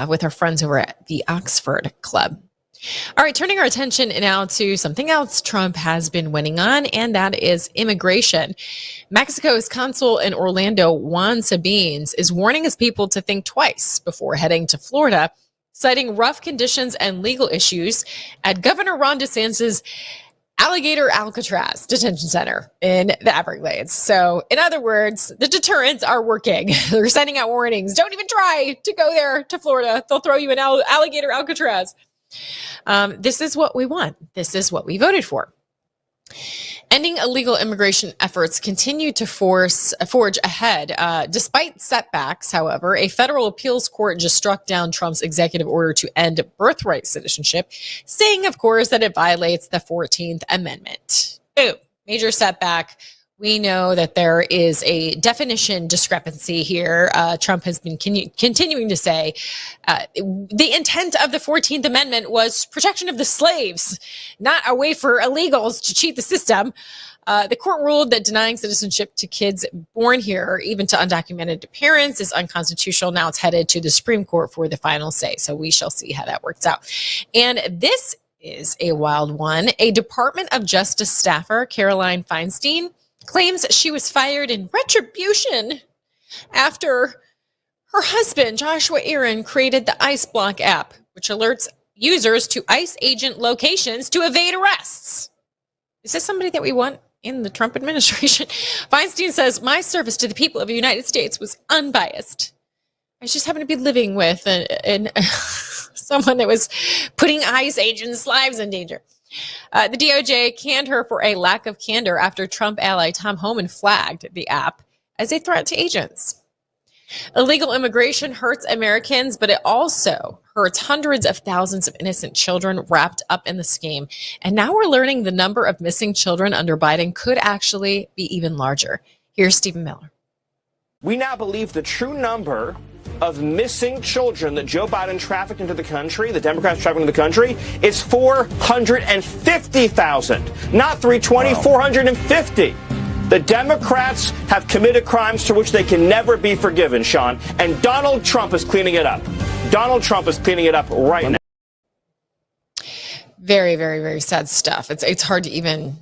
Speaker 4: With our friends over at the Oxford Club. All right, turning our attention now to something else Trump has been winning on, and that is immigration. Mexico's consul in Orlando, Juan Sabines, is warning his people to think twice before heading to Florida, citing rough conditions and legal issues at Governor Ron DeSantis' Alligator Alcatraz detention center in the Everglades. So in other words, the deterrents are working. They're sending out warnings. Don't even try to go there to Florida. They'll throw you in Alligator Alcatraz. This is what we want. This is what we voted for. Ending illegal immigration efforts continue to forge ahead. Despite setbacks, however, a federal appeals court just struck down Trump's executive order to end birthright citizenship, saying, of course, that it violates the 14th Amendment. Boom. Major setback. We know that there is a definition discrepancy here. Trump has been continuing to say the intent of the 14th Amendment was protection of the slaves, not a way for illegals to cheat the system. The court ruled that denying citizenship to kids born here, even to undocumented parents, is unconstitutional. Now it's headed to the Supreme Court for the final say. So we shall see how that works out. And this is a wild one. A Department of Justice staffer, Caroline Feinstein, claims she was fired in retribution after her husband, Joshua Aaron, created the ICE Block app, which alerts users to ICE agent locations to evade arrests. Is this somebody that we want in the Trump administration? Feinstein says, my service to the people of the United States was unbiased. I just happened to be living with someone that was putting ICE agents' lives in danger. The DOJ canned her for a lack of candor after Trump ally Tom Homan flagged the app as a threat to agents. Illegal immigration hurts Americans, but it also hurts hundreds of thousands of innocent children wrapped up in the scheme. And now we're learning the number of missing children under Biden could actually be even larger. Here's Stephen Miller.
Speaker 13: We now believe the true number of missing children that Joe Biden trafficked into the country, the Democrats trafficked into the country, is 450,000. Not 320, wow. 450. The Democrats have committed crimes for which they can never be forgiven, Sean, and Donald Trump is cleaning it up. Donald Trump is cleaning it up right now.
Speaker 4: Very, very, very sad stuff. It's hard to even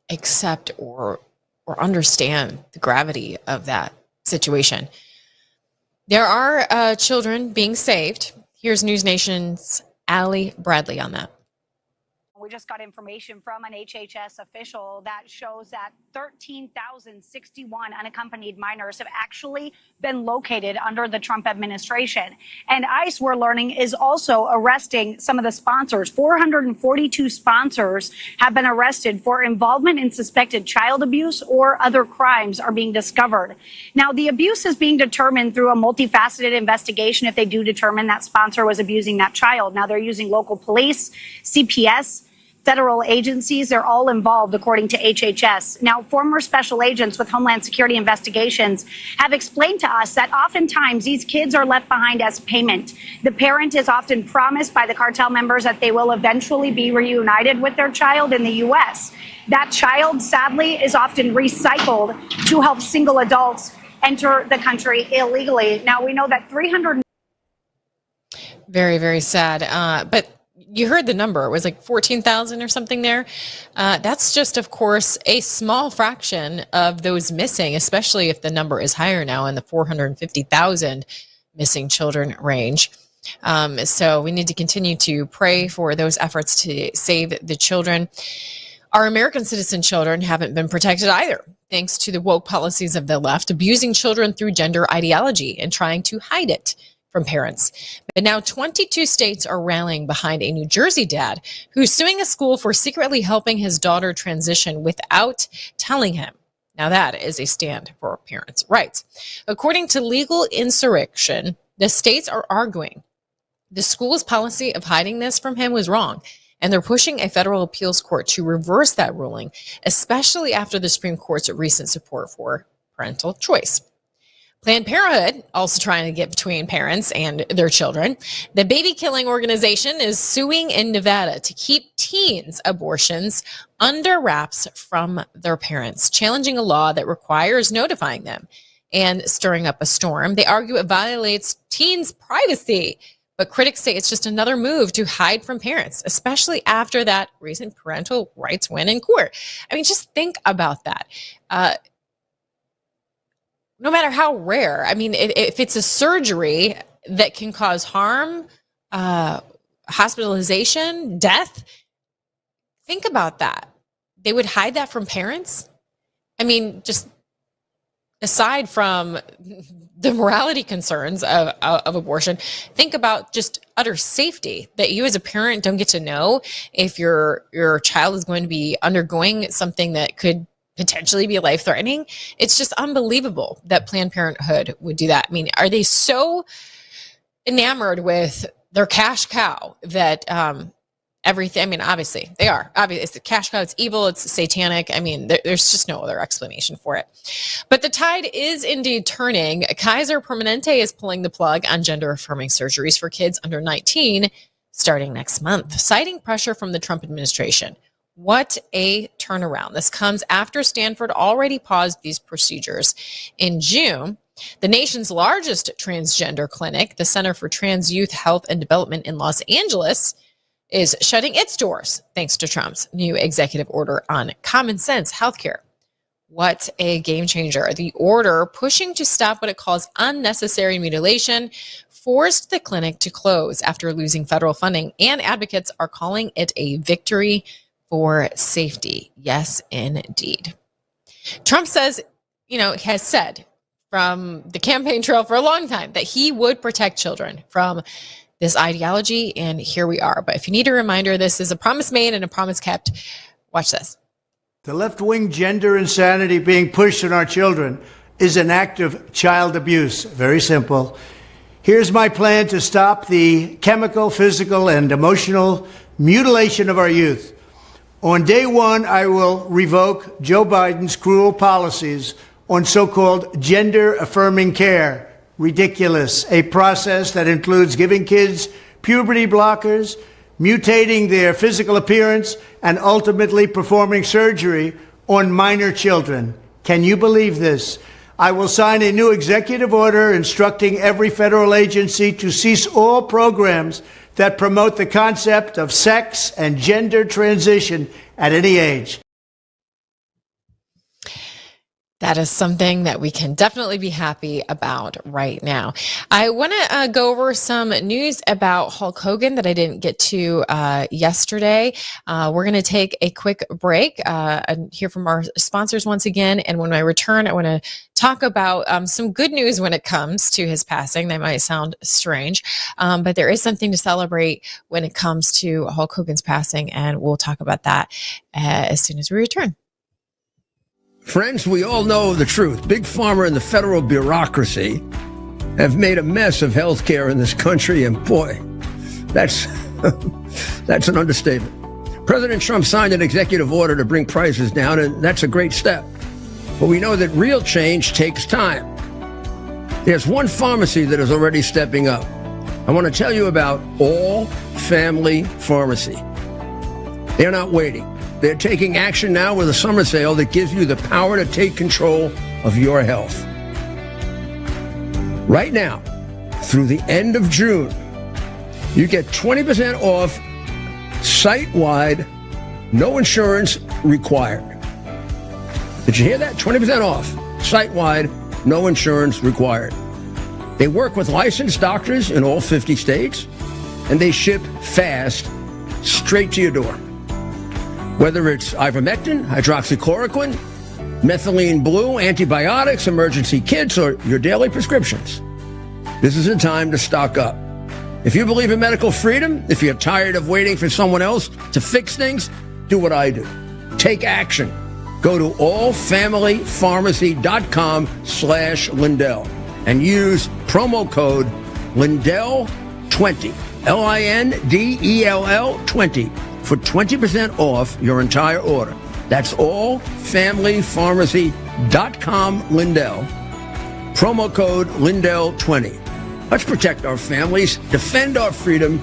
Speaker 4: accept or understand the gravity of that situation. There are children being saved. Here's News Nation's Allie Bradley on that.
Speaker 14: We just got information from an HHS official that shows that 13,061 unaccompanied minors have actually been located under the Trump administration. And ICE, we're learning, is also arresting some of the sponsors. 442 sponsors have been arrested for involvement in suspected child abuse or other crimes are being discovered. Now, the abuse is being determined through a multifaceted investigation if they do determine that sponsor was abusing that child. Now, they're using local police, CPS, federal agencies. They're all involved, according to HHS. Now, former special agents with Homeland Security investigations have explained to us that oftentimes these kids are left behind as payment. The parent is often promised by the cartel members that they will eventually be reunited with their child in the U.S. That child, sadly, is often recycled to help single adults enter the country illegally. Now, we know that 300.
Speaker 4: Very, very sad. But you heard the number. It was like 14,000 or something there. That's just, of course, a small fraction of those missing, especially if the number is higher now in the 450,000 missing children range. So we need to continue to pray for those efforts to save the children. Our American citizen children haven't been protected either, thanks to the woke policies of the left, abusing children through gender ideology and trying to hide it from parents. But now 22 states are rallying behind a New Jersey dad who's suing a school for secretly helping his daughter transition without telling him. Now that is a stand for parents' rights. According to Legal Insurrection, the states are arguing the school's policy of hiding this from him was wrong, and they're pushing a federal appeals court to reverse that ruling, especially after the Supreme Court's recent support for parental choice. Planned Parenthood also trying to get between parents and their children. The baby killing organization is suing in Nevada to keep teens' abortions under wraps from their parents, challenging a law that requires notifying them and stirring up a storm. They argue it violates teens' privacy, but critics say it's just another move to hide from parents, especially after that recent parental rights win in court. I mean, just think about that. No matter how rare, I mean, if it's a surgery that can cause harm, hospitalization, death, think about that. They would hide that from parents? I mean, just aside from the morality concerns of abortion, think about just utter safety, that you as a parent don't get to know if your child is going to be undergoing something that could potentially be life-threatening. It's just unbelievable that Planned Parenthood would do that. I mean, are they so enamored with their cash cow that everything, I mean, obviously they are. Obviously, it's the cash cow, it's evil, it's satanic. I mean, there's just no other explanation for it. But the tide is indeed turning. Kaiser Permanente is pulling the plug on gender-affirming surgeries for kids under 19 starting next month, citing pressure from the Trump administration. What a turnaround. This comes after Stanford already paused these procedures. In June, the nation's largest transgender clinic, the Center for Trans Youth Health and Development in Los Angeles, is shutting its doors thanks to Trump's new executive order on common sense healthcare. What a game changer. The order, pushing to stop what it calls unnecessary mutilation, forced the clinic to close after losing federal funding, and advocates are calling it a victory for safety. Yes, indeed. Trump says, has said from the campaign trail for a long time that he would protect children from this ideology, and here we are. But if you need a reminder, this is a promise made and a promise kept. Watch this.
Speaker 2: The left-wing gender insanity being pushed on our children is an act of child abuse. Very simple. Here's my plan to stop the chemical, physical, and emotional mutilation of our youth. On day one, I will revoke Joe Biden's cruel policies on so-called gender-affirming care. Ridiculous. A process that includes giving kids puberty blockers, mutating their physical appearance, and ultimately performing surgery on minor children. Can you believe this? I will sign a new executive order instructing every federal agency to cease all programs that promote the concept of sex and gender transition at any age.
Speaker 4: That is something that we can definitely be happy about right now. I want to go over some news about Hulk Hogan that I didn't get to yesterday. We're going to take a quick break and hear from our sponsors once again. And when I return, I want to talk about some good news when it comes to his passing. That might sound strange, but there is something to celebrate when it comes to Hulk Hogan's passing. And we'll talk about that as soon as we return.
Speaker 15: Friends, we all know the truth. Big Pharma and the federal bureaucracy have made a mess of healthcare in this country, and boy, that's an understatement. President Trump signed an executive order to bring prices down, and that's a great step. But we know that real change takes time. There's one pharmacy that is already stepping up. I want to tell you about All Family Pharmacy. They're not waiting. They're taking action now with a summer sale that gives you the power to take control of your health. Right now, through the end of June, you get 20% off site-wide, no insurance required. Did you hear that? 20% off site-wide, no insurance required. They work with licensed doctors in all 50 states, and they ship fast straight to your door. Whether it's ivermectin, hydroxychloroquine, methylene blue, antibiotics, emergency kits, or your daily prescriptions, this is a time to stock up. If you believe in medical freedom, if you're tired of waiting for someone else to fix things, do what I do. Take action. Go to allfamilypharmacy.com/Lindell and use promo code Lindell20, Lindell 20. for 20% off your entire order. That's allfamilypharmacy.com Lindell. Promo code Lindell20. Let's protect our families, defend our freedom,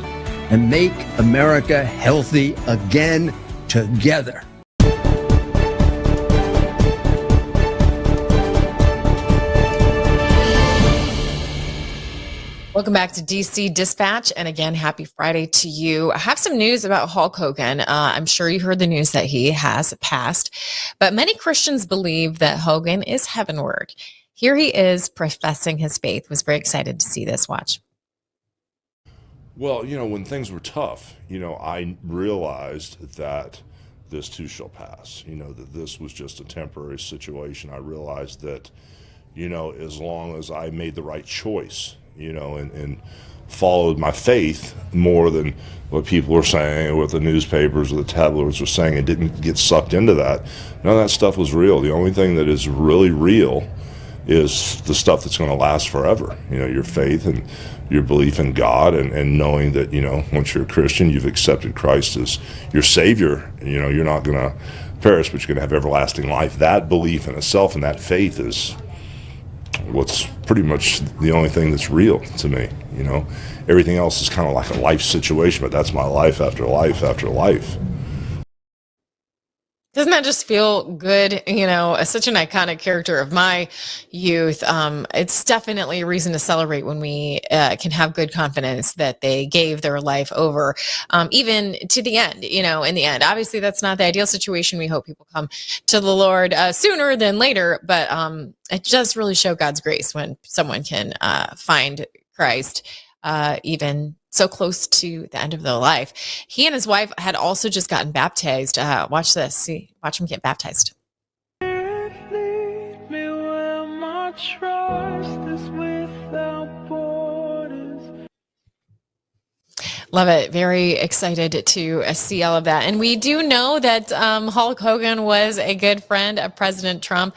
Speaker 15: and make America healthy again together.
Speaker 4: Welcome back to DC Dispatch. And again, happy Friday to you. I have some news about Hulk Hogan. I'm sure you heard the news that he has passed, but many Christians believe that Hogan is heavenward. Here he is professing his faith. Was very excited to see this. Watch.
Speaker 16: Well, when things were tough, I realized that this too shall pass, that this was just a temporary situation. I realized that, as long as I made the right choice, and followed my faith more than what people were saying, or what the newspapers or the tabloids were saying, and didn't get sucked into that. None of that stuff was real. The only thing that is really real is the stuff that's going to last forever. Your faith and your belief in God, and knowing that, once you're a Christian, you've accepted Christ as your Savior. You're not going to perish, but you're going to have everlasting life. That belief in itself and that faith is what's pretty much the only thing that's real to me. Everything else is kind of like a life situation, but that's my life after life after life.
Speaker 4: Doesn't that just feel good? Such an iconic character of my youth. It's definitely a reason to celebrate when we can have good confidence that they gave their life over, even to the end, in the end. Obviously, that's not the ideal situation. We hope people come to the Lord sooner than later, but it does really show God's grace when someone can find Christ, even so close to the end of their life. He and his wife had also just gotten baptized. Watch this. Watch him get baptized. Love it. Very excited to see all of that. And we do know that Hulk Hogan was a good friend of President Trump.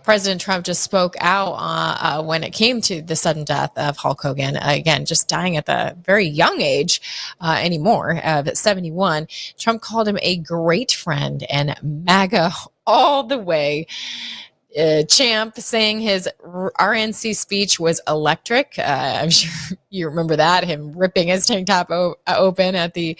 Speaker 4: President Trump just spoke out when it came to the sudden death of Hulk Hogan. Again, just dying at the very young age anymore, of 71. Trump called him a great friend and MAGA all the way. Champ saying his RNC speech was electric. I'm sure you remember that, him ripping his tank top open at the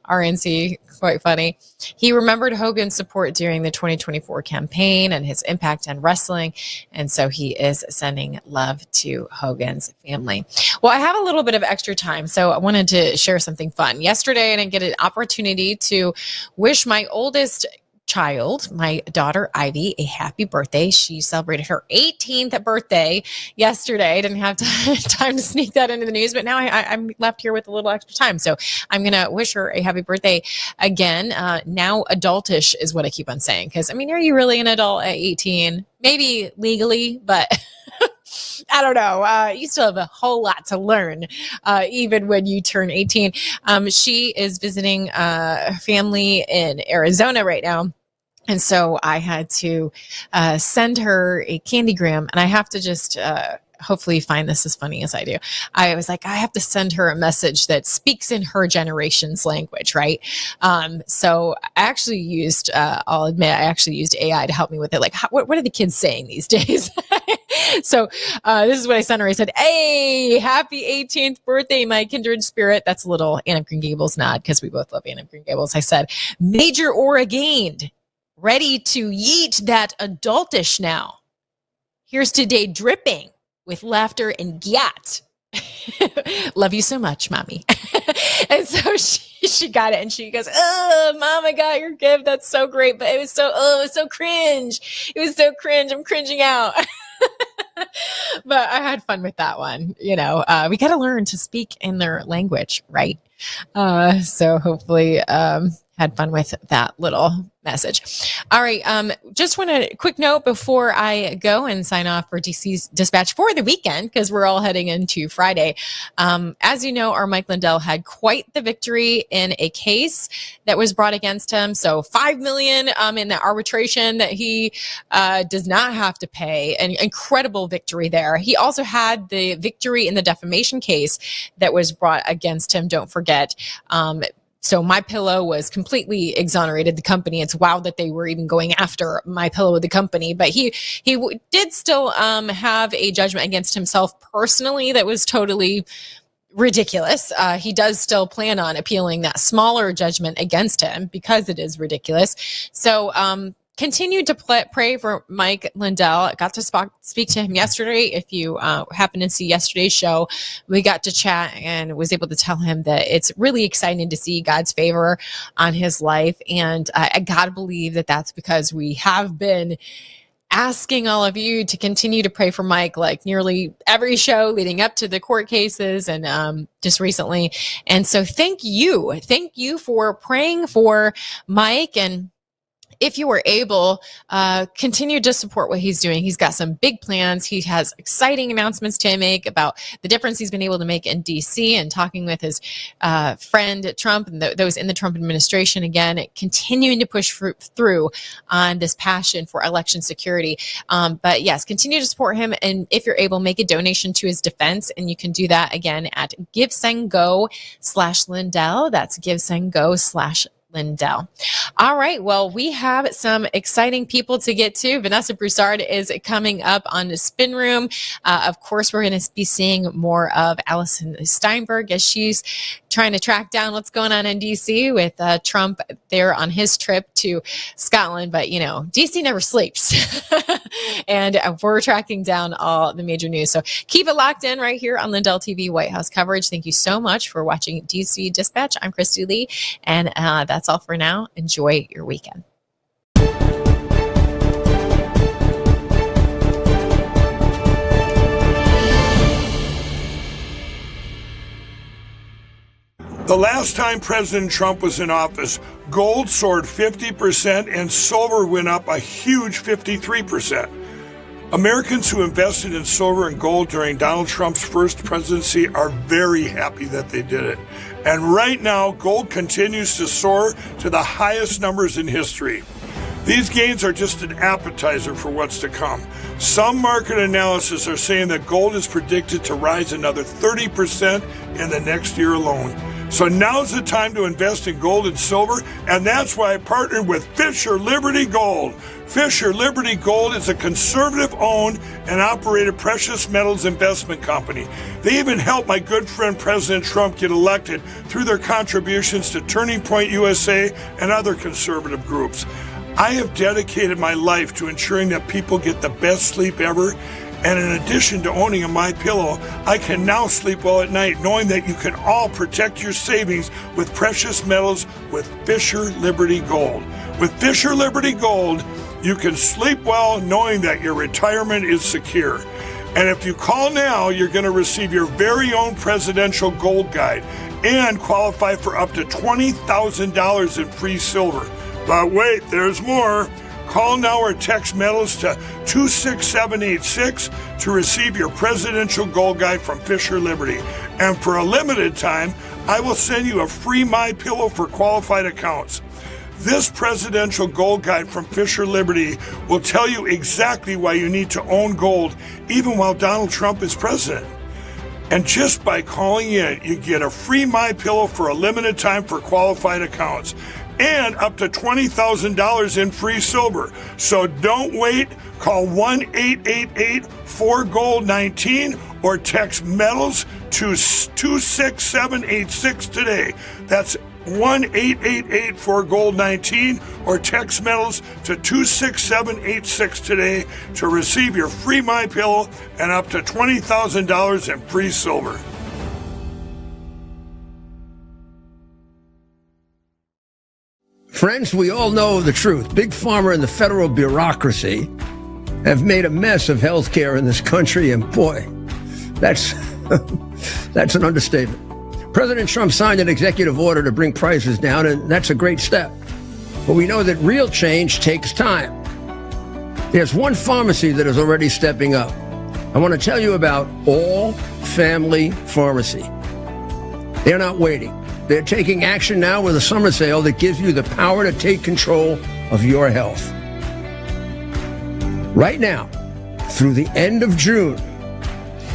Speaker 4: RNC. Quite funny. He remembered Hogan's support during the 2024 campaign and his impact on wrestling. And so he is sending love to Hogan's family. Well, I have a little bit of extra time, so I wanted to share something fun. Yesterday, I didn't get an opportunity to wish my oldest child, my daughter Ivy, a happy birthday. She celebrated her 18th birthday yesterday. I didn't have time to sneak that into the news, but now I'm left here with a little extra time. So I'm going to wish her a happy birthday again. Now adultish is what I keep on saying. Because, I mean, are you really an adult at 18? Maybe legally, but I don't know. You still have a whole lot to learn, even when you turn 18. She is visiting family in Arizona right now. And so I had to send her a candygram, and I have to just hopefully find this as funny as I do. I was like, I have to send her a message that speaks in her generation's language, right? So I actually used, I'll admit, I actually used AI to help me with it. Like, what are the kids saying these days? So this is what I sent her. I said, hey, happy 18th birthday, my kindred spirit. That's a little Anne of Green Gables nod because we both love Anne of Green Gables. I said, major or gained. Ready to yeet that adultish now. Here's today dripping with laughter and gyat. Love you so much, mommy. And so she got it, and she goes, oh, mom, I got your gift. That's so great. But it was so cringe. It was so cringe. I'm cringing out. But I had fun with that one. You know, we got to learn to speak in their language, right? So hopefully, had fun with that little message. All right. Just want a quick note before I go and sign off for DC's Dispatch for the weekend, because we're all heading into Friday. As you know, our Mike Lindell had quite the victory in a case that was brought against him. So $5 million in the arbitration that he does not have to pay. An incredible victory there. He also had the victory in the defamation case that was brought against him. Don't forget. So MyPillow was completely exonerated, the company. It's wild that they were even going after MyPillow, the company. But he did still have a judgment against himself personally that was totally ridiculous. He does still plan on appealing that smaller judgment against him because it is ridiculous. So continued to pray for Mike Lindell. I got to speak to him yesterday. If you happen to see yesterday's show, we got to chat and was able to tell him that it's really exciting to see God's favor on his life. And I got to believe that that's because we have been asking all of you to continue to pray for Mike, like nearly every show leading up to the court cases and just recently. And so thank you for praying for Mike. And if you were able, continue to support what he's doing. He's got some big plans. He has exciting announcements to make about the difference he's been able to make in D.C. and talking with his friend Trump and those in the Trump administration. Again, continuing to push through on this passion for election security. But yes, continue to support him. And if you're able, make a donation to his defense. And you can do that again at GiveSendGo/Lindell. That's GiveSendGo/Lindell. All right. Well, we have some exciting people to get to. Vanessa Broussard is coming up on the Spin Room. Of course, we're going to be seeing more of Allison Steinberg as she's trying to track down what's going on in D.C. with Trump there on his trip to Scotland. But, you know, D.C. never sleeps. And we're tracking down all the major news. So keep it locked in right here on LindellTV White House coverage. Thank you so much for watching DC Dispatch. I'm Christy Lee, and that's all for now. Enjoy your weekend.
Speaker 11: The last time President Trump was in office, gold soared 50% and silver went up a huge 53%. Americans who invested in silver and gold during Donald Trump's first presidency are very happy that they did it. And right now, gold continues to soar to the highest numbers in history. These gains are just an appetizer for what's to come. Some market analysts are saying that gold is predicted to rise another 30% in the next year alone. So now's the time to invest in gold and silver, and that's why I partnered with Fisher Liberty Gold. Fisher Liberty Gold is a conservative-owned and operated precious metals investment company. They even helped my good friend President Trump get elected through their contributions to Turning Point USA and other conservative groups. I have dedicated my life to ensuring that people get the best sleep ever. And in addition to owning a MyPillow, I can now sleep well at night knowing that you can all protect your savings with precious metals with Fisher Liberty Gold. With Fisher Liberty Gold, you can sleep well knowing that your retirement is secure. And if you call now, you're going to receive your very own presidential gold guide and qualify for up to $20,000 in free silver. But wait, there's more. Call now or text metals to 26786 to receive your presidential gold guide from Fisher Liberty. And for a limited time, I will send you a free MyPillow for qualified accounts. This presidential gold guide from Fisher Liberty will tell you exactly why you need to own gold even while Donald Trump is president. And just by calling in, you get a free MyPillow for a limited time for qualified accounts and up to $20,000 in free silver. So don't wait. Call 1-888-4GOLD-19 or text metals to 26786 today. That's 1-888-4GOLD-19 or text metals to 26786 today to receive your free MyPillow and up to $20,000 in free silver.
Speaker 15: Friends, we all know the truth. Big Pharma and the federal bureaucracy have made a mess of healthcare in this country, and boy, that's an understatement. President Trump signed an executive order to bring prices down, and that's a great step. But we know that real change takes time. There's one pharmacy that is already stepping up. I want to tell you about All Family Pharmacy. They're not waiting. They're taking action now with a summer sale that gives you the power to take control of your health. Right now, through the end of June,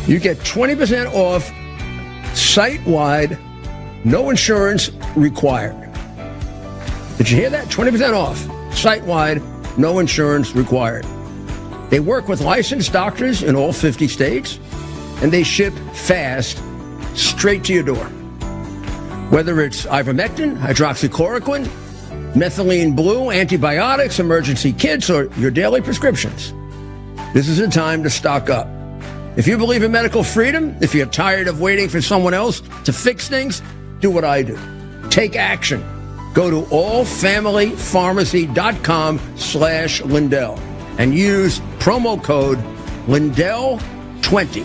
Speaker 15: you get 20% off site-wide, no insurance required. Did you hear that? 20% off, site-wide, no insurance required. They work with licensed doctors in all 50 states, and they ship fast, straight to your door. Whether it's ivermectin, hydroxychloroquine, methylene blue, antibiotics, emergency kits, or your daily prescriptions, this is a time to stock up. If you believe in medical freedom, if you're tired of waiting for someone else to fix things, do what I do. Take action. Go to allfamilypharmacy.com/Lindell and use promo code Lindell20,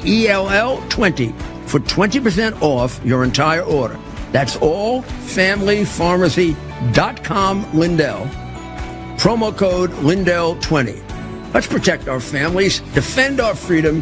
Speaker 15: Lindell 20 for 20% off your entire order. That's allfamilypharmacy.com Lindell. Promo code Lindell20. Let's protect our families, defend our freedom,